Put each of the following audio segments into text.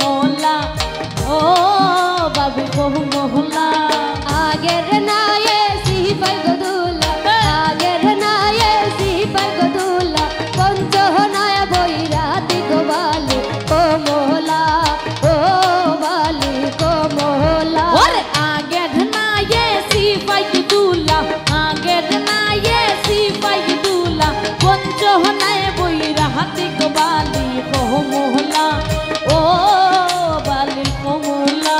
মোহলা ও বাবি মোহলা আগের নায়ে সিপাই গদুলা আগের নায়ে সিপাই গদুলা পঞ্চহ নয় বৈরাতি গোবালি ও মোহলা ও বালি কো মোহলা ওরে আগের নায়ে সিপাই গদুলা আগের নায়ে সিপাই গদুলা পঞ্চহ নয় বৈরাতি গোবালি কো মোহলা ও বালি কো মোহলা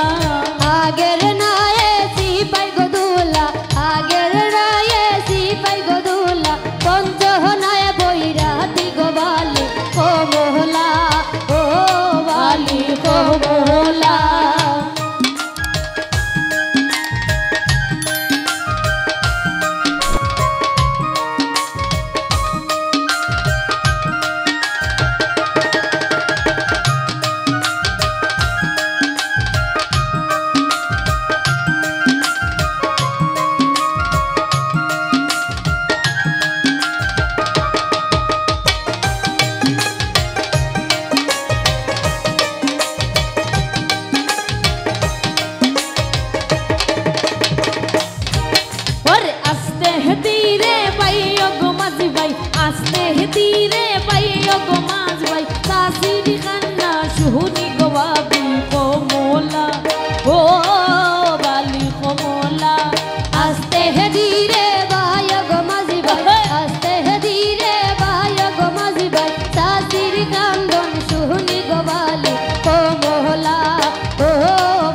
আগের নায়ে সিপাই গদুলা আগের নায়ে সিপাই গদুলা পঞ্চহ নয় বৈরাতি গোবালি কো মোহলা ও বালি কো মোহলা আস্তে ধীরে পাইও গো মাঝ ভাই তাসিরি কান্না শুনি গো বাবি কমলা ও বালি কমলা আস্তে ধীরে পাইও গো মাঝ ভাই আস্তে ধীরে পাইও গো মাঝ ভাই তাসিরি কান্দন শুনি গো বালি কমলা ও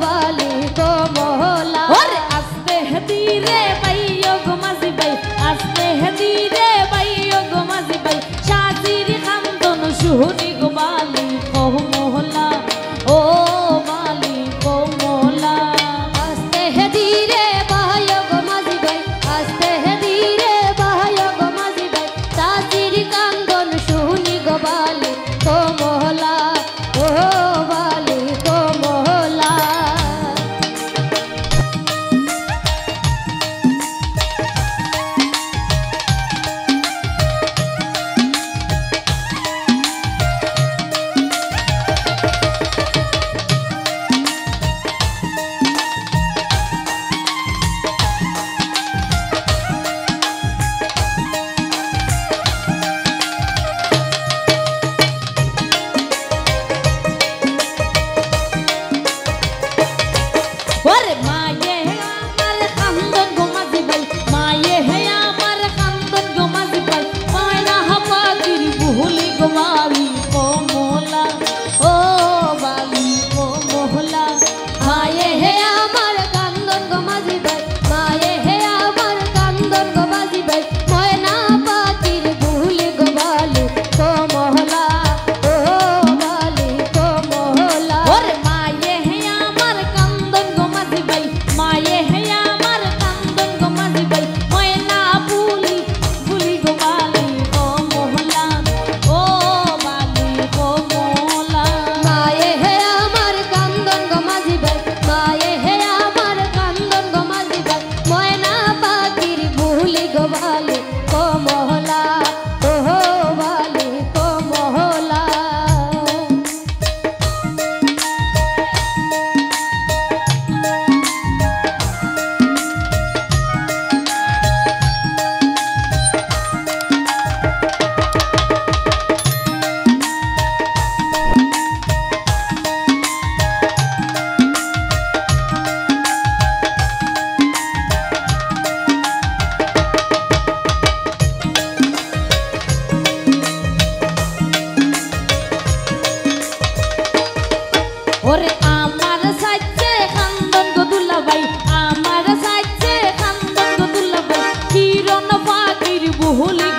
বালি কমলা ওরে আস্তে ধীরে পাইও গো মাঝ ভাই আস্তে ধীরে শুনি গো বালি কো মোহলা ও বালি কো মোহলা আস্তে ধীরে বাহায় গো মাঝি ভাই আস্তে ধীরে বাহায় গো মাঝি ভাই তাসির কান্দন শুনি গো বালি কো মোহলা ও বালি কো মোহলা ওরে মায়ে আমার কান্দন গো মাঝি ভাই মায়ে হে আমার কান্দন গো মাঝি ভাই মায়না হাপাগির বুহলি গো বালি কো মোহলা ও বালি কো মোহলা মায়ে হে আমার কান্দন গো মাঝি ভাই মায়ে হে আমার কান্দন গো মাঝি ভাই মায়না হাপাগির বুহলি গো বালি কো মোহলা ও বালি কো মোহলা ওরে মায়ে হে আমার কান্দন গো মাঝি ভাই মায়ে হে আমার কান্দন গো মাঝি ভাই ময়না বুলি বুলি গো বালি কো মোহলা ও বালি কো মোহলা মায়ে হে আমার কান্দন গো মাঝি ভাই মায়ে হে আমার কান্দন গো মাঝি ভাই ময়না পাখির বুলি গো বালি কো মোহলা ও বালি কো মোহলা ওরে আমার সাইছে কান্দন গো দুলা ভাই আমার সাইছে কান্দন গো দুলা ভাই কিরণ পাখির বুহলি